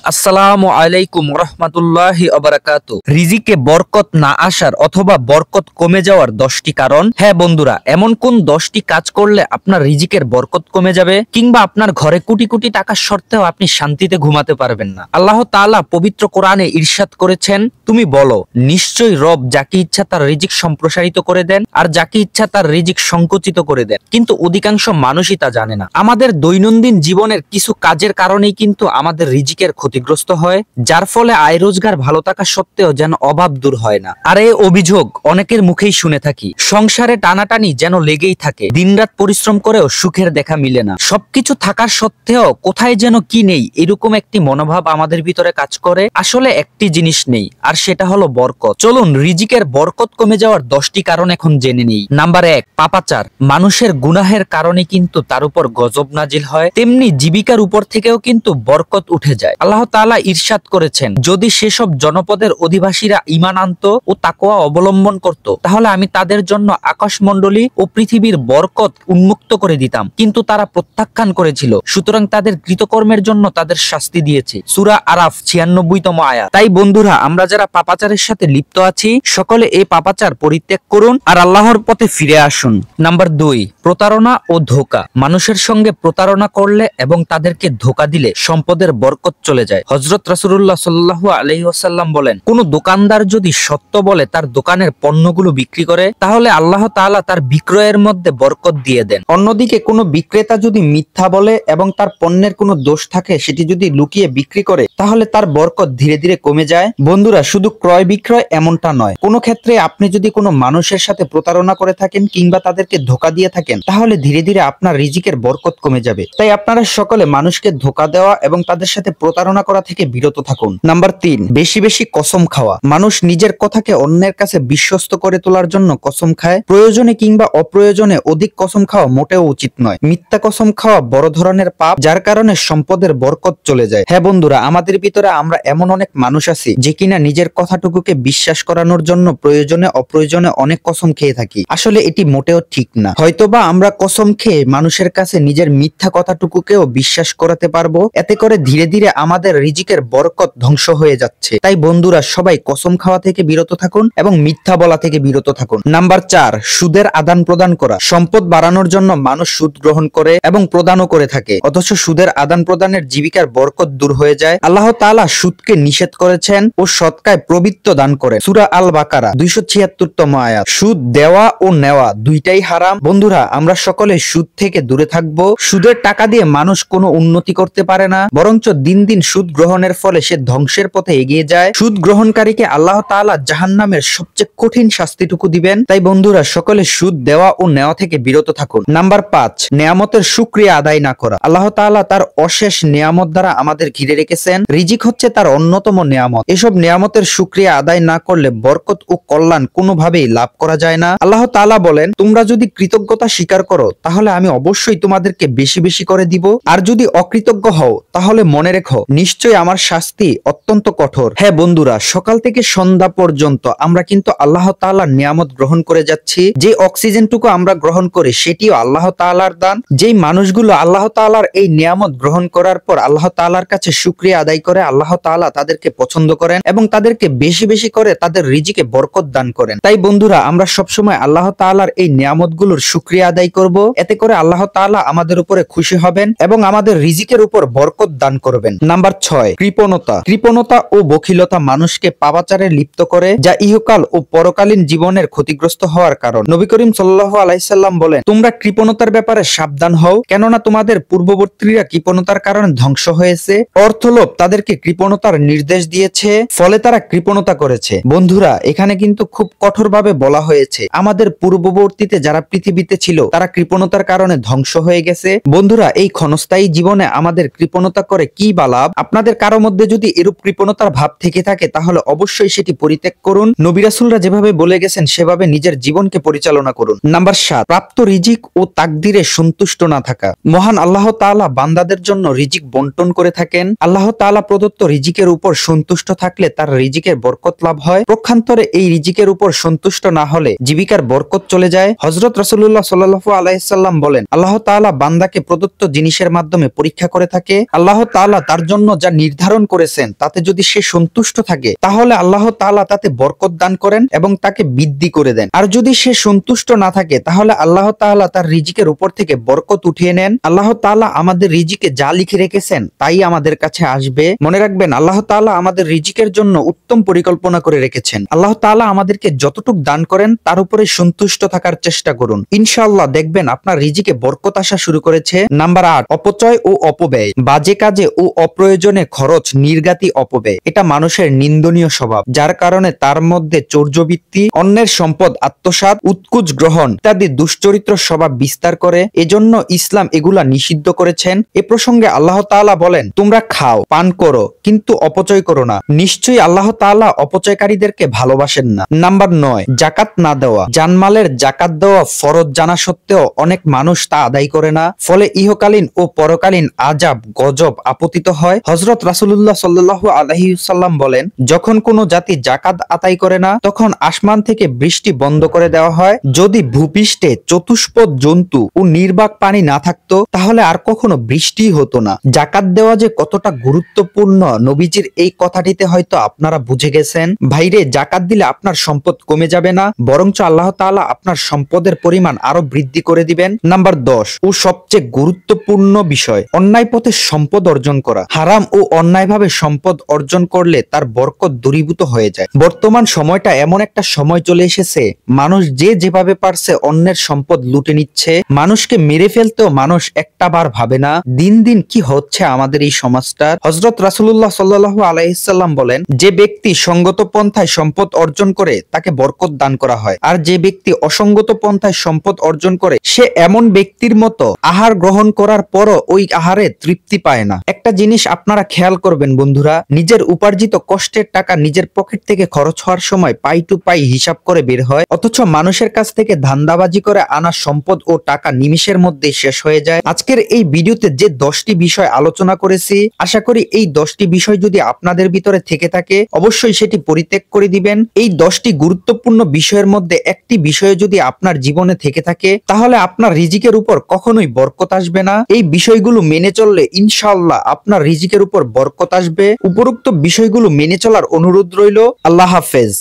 আসসালামু আলাইকুম রহমাতুল্লাহি ওয়া রিজিকে বরকত না আসার অথবা বরকত কমে যাওয়ার 10টি কারণ। হ্যাঁ বন্ধুরা, এমন কোন 10টি কাজ করলে আপনার রিজিকের বরকত কমে যাবে কিংবা আপনার ঘরে কোটি কোটি টাকার সত্ত্বেও আপনি শান্তিতে ঘুমাতে পারবেন না। আল্লাহ তাআলা পবিত্র কোরআনে ইরশাদ করেছেন, তুমি বলো, নিশ্চয়ই রব যাকে ইচ্ছা তার রিজিক সম্প্রসারিত করে দেন আর যাকে ইচ্ছা তার রিজিক সংকুচিত করে দেন, কিন্তু অধিকাংশ মানুষই তা জানে না। আমাদের দৈনন্দিন জীবনের কিছু কাজের কারণেই কিন্তু আমাদের রিজিকের ক্ষতিগ্রস্ত হয়, যার ফলে আয় রোজগার ভালো থাকা সত্ত্বেও যেন অভাব দূর হয় না। আর এই অভিযোগ অনেকের মুখেই শুনে থাকি, সংসারে টানাটানি যেন লেগেই থাকে, দিনরাত পরিশ্রম করেও সুখের দেখা মিলে না, সবকিছু থাকার সত্ত্বেও কোথায় যেন কি নেই, এরকম একটি মনোভাব আমাদের ভিতরে কাজ করে। আসলে একটি জিনিস নেই, আর সেটা হলো বরকত। চলুন রিজিকের বরকত কমে যাওয়ার 10টি কারণ এখন জেনে নেই। নাম্বার 1, পাপাচার। মানুষের গুনাহের কারণে কিন্তু তার উপর গজব নাজিল হয়, তেমনি জীবিকার উপর থেকেও কিন্তু বরকত উঠে যায়। আল্লাহ তাআলা ইরশাদ করেছেন, যদি সেসব জনপদের অধিবাসীরা ঈমান আনত ও তাকওয়া অবলম্বন করত, তাহলে আমি তাদের জন্য আকাশমণ্ডলী ও পৃথিবীর বরকত উন্মুক্ত করে দিতাম, কিন্তু তারা প্রত্যাখ্যান করেছিল, সুতরাং তাদের কৃতকর্মের জন্য তাদের শাস্তি দিয়েছে। সূরা আরাফ 96তম আয়াত। তাই বন্ধুরা, আমরা যারা পাপাচারের সাথে লিপ্ত আছি, সকলে এই পাপাচার পরিত্যাগ করুন আর আল্লাহর পথে ফিরে আসুন। নাম্বার 2, প্রতারণা ও ধোঁকা। মানুষের সঙ্গে প্রতারণা করলে এবং তাদেরকে ধোঁকা দিলে সম্পদের বরকত চলে যায়। হযরত রাসূলুল্লাহ সাল্লাল্লাহু আলাইহি ওয়াসাল্লাম বলেন, কোন দোকানদার যদি সত্য বলে তার দোকানের পণ্যগুলো বিক্রি করে, তাহলে আল্লাহ তাআলা তার বিক্রয়ের মধ্যে বরকত দিয়ে দেন। অন্যদিকে কোনো বিক্রেতা যদি মিথ্যা বলে এবং তার পণ্যের কোনো দোষ থাকে সেটি যদি লুকিয়ে বিক্রি করে, তাহলে তার বরকত ধীরে ধীরে কমে যায়। বন্ধুরা, শুধু ক্রয় বিক্রয় এমনটা নয়, কোনো ক্ষেত্রে আপনি যদি কোনো মানুষের সাথে প্রতারণা করে থাকেন কিংবা তাদেরকে ধোঁকা দিয়ে থাকেন, তাহলে ধীরে ধীরে আপনার রিজিকের বরকত কমে যাবে। তাই আপনারা সকলে মানুষকে ধোঁকা দেওয়া এবং তাদের সাথে প্রতারণা করা থেকে বিরত থাকুন। নাম্বার 3, বেশি বেশি কসম খাওয়া। মানুষ নিজের কথাকে অন্যের কাছে বিশ্বস্ত করে তোলার জন্য কসম খায়। প্রয়োজনে কিংবা অপ্রয়োজনে অধিক কসম খাওয়া মোটেও উচিত নয়। মিথ্যা কসম খাওয়া বড় ধরনের পাপ, যার কারণে সম্পদের বরকত চলে যায়। হ্যাঁ বন্ধুরা, আমাদের ভিতরে আমরা এমন অনেক মানুষ আছি যে কিনা নিজের কথাটুকুকে বিশ্বাস করানোর জন্য প্রয়োজনে অপ্রয়োজনে অনেক কসম খেয়ে থাকি। আসলে এটি মোটেও ঠিক না। হয়তোবা আমরা কসম খেয়ে মানুষের কাছে নিজের মিথ্যা কথাটুকুকেও বিশ্বাস করাতে পারবো, এতে করে ধীরে ধীরে আমাদের রিজিকের বরকত ধ্বংস হয়ে যাচ্ছে। তাই বন্ধুরা, সবাই কসম খাওয়া থেকে বিরত থাকুন এবং মিথ্যা বলা থেকে বিরত থাকুন। নাম্বার 4, সুদের আদান প্রদান করা। সম্পদ বাড়ানোর জন্য মানুষ সুদ গ্রহণ করে এবং প্রদানও করে থাকে, অথচ সুদের আদান প্রদানের জীবিকার বরকত দূর হয়ে যায়। আল্লাহ তাআলা সুদকে নিষেধ করেছেন ও সদকায় প্রবৃত্ত দান করেন। সূরা আল বাকারা 276তম আয়াত। সুদ দেওয়া ও নেওয়া দুইটাই হারাম। বন্ধুরা, আমরা সকলে সুদ থেকে দূরে থাকবো। সুদের টাকা দিয়ে মানুষ কোনো উন্নতি করতে পারে না, বরঞ্চ দিন দিন সুদ গ্রহণের ফলে সে ধ্বংসের পথে এগিয়ে যায়। সুদ গ্রহণকারীকে আল্লাহ তাআলা জাহান্নামের সবচেয়ে কঠিন শাস্তিটুকু দিবেন। তাই বন্ধুরা, সকলে সুদ দেওয়া ও নেওয়া থেকে বিরত থাকুন। নাম্বার 5, নেয়ামতের শুকরিয়া আদায় না করা। আল্লাহ তাআলা তার অশেষ নেয়ামত দ্বারা আমাদের ঘিরে রেখেছেন। রিজিক হচ্ছে তার অন্যতম নেয়ামত। এসব নেয়ামতের শুকরিয়া আদায় না করলে বরকত ও কল্যাণ কোনোভাবেই লাভ করা যায় না। আল্লাহ তাআলা বলেন, তোমরা যদি কৃতজ্ঞতা স্বীকার করো, তাহলে আমি অবশ্যই তোমাদেরকে বেশি বেশি করে দিব, আর যদি অকৃতজ্ঞ হও, তাহলে মনে রেখো, নিশ্চয়ই আমার শাস্তি অত্যন্ত কঠোর। হ্যাঁ বন্ধুরা, সকাল থেকে সন্ধ্যা পর্যন্ত আমরা কিন্তু আল্লাহ তাআলার নিয়ামত গ্রহণ করে যাচ্ছি। যে অক্সিজেনটুকু আমরা গ্রহণ করি সেটিও আল্লাহ তাআলার দান। যেই মানুষগুলো আল্লাহ তাআলার এই নিয়ামত গ্রহণ করার পর আল্লাহ তাআলার কাছে শুকরিয়া আদায় করে, আল্লাহ তাআলা তাদেরকে পছন্দ করেন এবং তাদেরকে বেশি বেশি করে তাদের রিজিকে বরকত দান করেন। তাই বন্ধুরা, আমরা সবসময় আল্লাহ তাআলার এই নিয়ামতগুলোর শুকরিয়া আদায় করব, এতে করে আল্লাহ তাআলা আমাদের উপরে খুশি হবেন এবং আমাদের রিজিকের উপর বরকত দান করবেন। নাম্বার 6, কৃপণতা। কৃপণতা ও বখিলতা মানুষকে পাপাচারে লিপ্ত করে, যা ইহকাল ও পরকালীন জীবনের ক্ষতিগ্রস্ত হওয়ার কারণ। নবী করিম সাল্লাল্লাহু আলাইহি সাল্লাম বলেন, তোমরা কৃপণতার ব্যাপারে সাবধান হও, কেননা তোমাদের পূর্ববর্তীরা কৃপণতার কারণে ধ্বংস হয়েছে। অর্থলোভ তাদেরকে কৃপণতার নির্দেশ দিয়েছে, ফলে তারা কৃপণতা করেছে। বন্ধুরা, এখানে কিন্তু খুব কঠোরভাবে বলা হয়েছে, আমাদের পূর্ববর্তীতে যারা পৃথিবীতে ছিল তারা কৃপণতার কারণে ধ্বংস হয়ে গেছে। বন্ধুরা, এই ক্ষণস্থায়ী জীবনে আমাদের কৃপণতা করে কি বা লাভ? আপনাদের কারো মধ্যে যদি এরূপ কৃপণতার ভাব থেকে থাকে, তাহলে অবশ্যই সেটি পরিত্যাগ করুন। নবী রাসূলরা যেভাবে বলে গেছেন সেভাবে নিজের জীবনকে পরিচালনা করুন। নাম্বার 7, প্রাপ্ত রিজিক ও তাকদিরে সন্তুষ্ট না থাকা। মহান আল্লাহ তাআলা বান্দাদের জন্য রিজিক বন্টন করে থাকেন। আল্লাহ তাআলা প্রদত্ত রিজিকের উপর সন্তুষ্ট থাকলে তার রিজিকের বরকত লাভ হয়। পক্ষান্তরে এই রিজিকের উপর সন্তুষ্ট না হলে জীবিকার বরকত চলে যায়। হযরত রাসূলুল্লাহ সাল্লাল্লাহু সাল্লাল্লাহু আলাইহি সাল্লাম বলেন, আল্লাহ তাআলা বান্দাকে প্রদত্ত জিনিসের মাধ্যমে পরীক্ষা করে থাকে। আল্লাহ তাআলা তার জন্য যা নির্ধারণ করেছেন তাতে যদি সে সন্তুষ্ট থাকে তাহলে আল্লাহ তাআলা তাতে বরকত দান করেন এবং তাকে বৃদ্ধি করে দেন। আর যদি সে সন্তুষ্ট না থাকে তাহলে আল্লাহ তাআলা তার রিজিকের উপর থেকে বরকত উঠিয়ে নেন। আল্লাহ তাআলা আমাদের রিজিকে যা লিখে রেখেছেন তাই আমাদের কাছে আসবে। মনে রাখবেন, আল্লাহ তাআলা আমাদের রিজিকের জন্য উত্তম পরিকল্পনা করে রেখেছেন। আল্লাহ তাআলা আমাদেরকে যতটুকু দান করেন তার উপরে সন্তুষ্ট থাকার চেষ্টা করুন। ইনশাআল্লাহ দেখবেন আপনার রিজিকে বরকত আসা শুরু করেছে। নাম্বার 8, অপচয় ও অপব্যয়। বাজে কাজে ও অপ্রয়োজনে খরচ, নির্গাতি অপব্যয় এটা মানুষের নিন্দনীয় স্বভাব, যার কারণে তার মধ্যে চৌর্যবৃত্তি, অন্যের সম্পদ আত্মসাৎ, উৎকুচ গ্রহণ ইত্যাদি দুশ্চরিত্র স্বভাব বিস্তার করে। এজন্য ইসলাম এগুলা নিষিদ্ধ করেছেন। এ প্রসঙ্গে আল্লাহ তাআলা বলেন, তোমরা খাও, পান করো, কিন্তু অপচয় করো না। নিশ্চয়ই আল্লাহ তাআলা অপচয়কারীদেরকে ভালোবাসেন না। নাম্বার 9, জাকাত না দেওয়া। জানমালের জাকাত দেওয়া ফরজ জানা সত্ত্বেও অনেক মানুষ তা আদায় করে না, ফলে ইহকালীন ও পরকালীন আযাব গজব আপতিত হয়। হযরত রাসূলুল্লাহ সাল্লাল্লাহু আলাইহি সাল্লাম বলেন, যখন কোনো জাতি জাকাত আদায় করে না তখন আসমান থেকে বৃষ্টি বন্ধ করে দেওয়া হয়। যদি ভূপৃষ্ঠে চতুষ্পদ জন্তু ও নির্বাক পানি না থাকতো তাহলে আর কখনো বৃষ্টি হতো না। জাকাত দেওয়া যে কতটা গুরুত্বপূর্ণ নবীজির এই কথাটিতে হয়তো আপনারা বুঝে গেছেন। ভাইরে, জাকাত দিলে আপনার সম্পদ কমে যাবে না, বরঞ্চ আল্লাহ তাআলা আপনার সম্পদের পরিমাণ আরো বৃদ্ধি করে দিবেন। নাম্বার 10 ও সবচেয়ে গুরুত্বপূর্ণ বিষয়, অন্যায় পথে সম্পদ অর্জন করা। হারাম ও অন্যায়ভাবে সম্পদ অর্জন করলে তার বরকত দূরীভূত হয়ে যায়। বর্তমান সময়টা এমন একটা সময় চলে এসেছে, মানুষ যে যেভাবে পারছে অন্যের সম্পদ লুটে নিচ্ছে। মানুষকে মেরে ফেলতেও মানুষ একটা বার ভাবে না। দিন দিন কি হচ্ছে আমাদের এই সমাজটার। হযরত রাসূলুল্লাহ সাল্লাল্লাহু আলাইহি সাল্লাম বলেন, যে ব্যক্তি সঙ্গত পন্থায় সম্পদ অর্জন করে তাকে বরকত দান করা হয়, আর যে ব্যক্তি অসঙ্গত পন্থায় সম্পদ অর্জন করে সে এমন ব্যক্তির মতো, আহার গ্রহণ করার পরও ওই আহারে তৃপ্তি পায় না। একটা জিনিস আপনারা খেয়াল করবেন বন্ধুরা, নিজের উপার্জিত কষ্টের টাকা নিজের পকেট থেকে খরচ হওয়ার সময় পাই টু পাই হিসাব করে বের হয়, অথচ মানুষের কাছ থেকে ধান্দাবাজি করে আনা সম্পদ ও টাকা নিমিষের মধ্যে শেষ হয়ে যায়। আজকের এই ভিডিওতে যে 10টি বিষয় আলোচনা করেছি, আশা করি এই 10টি বিষয় যদি আপনাদের ভিতরে থেকে থাকে অবশ্যই সেটি পরিত্যাগ করে দিবেন। এই 10টি গুরুত্বপূর্ণ বিষয়ের মধ্যে একটি বিষয় যদি আপনার জীবনে থেকে থাকে তাহলে আপনার রিজিকের উপর কখনোই বরকত আসবে না। এই বিষয়গুলো মেনে চললে ইনশাআল্লাহ আপনার রিজিকের উপর বরকত আসবে। উপরোক্ত বিষয়গুলো মেনে চলার অনুরোধ রইল। আল্লাহ হাফেজ।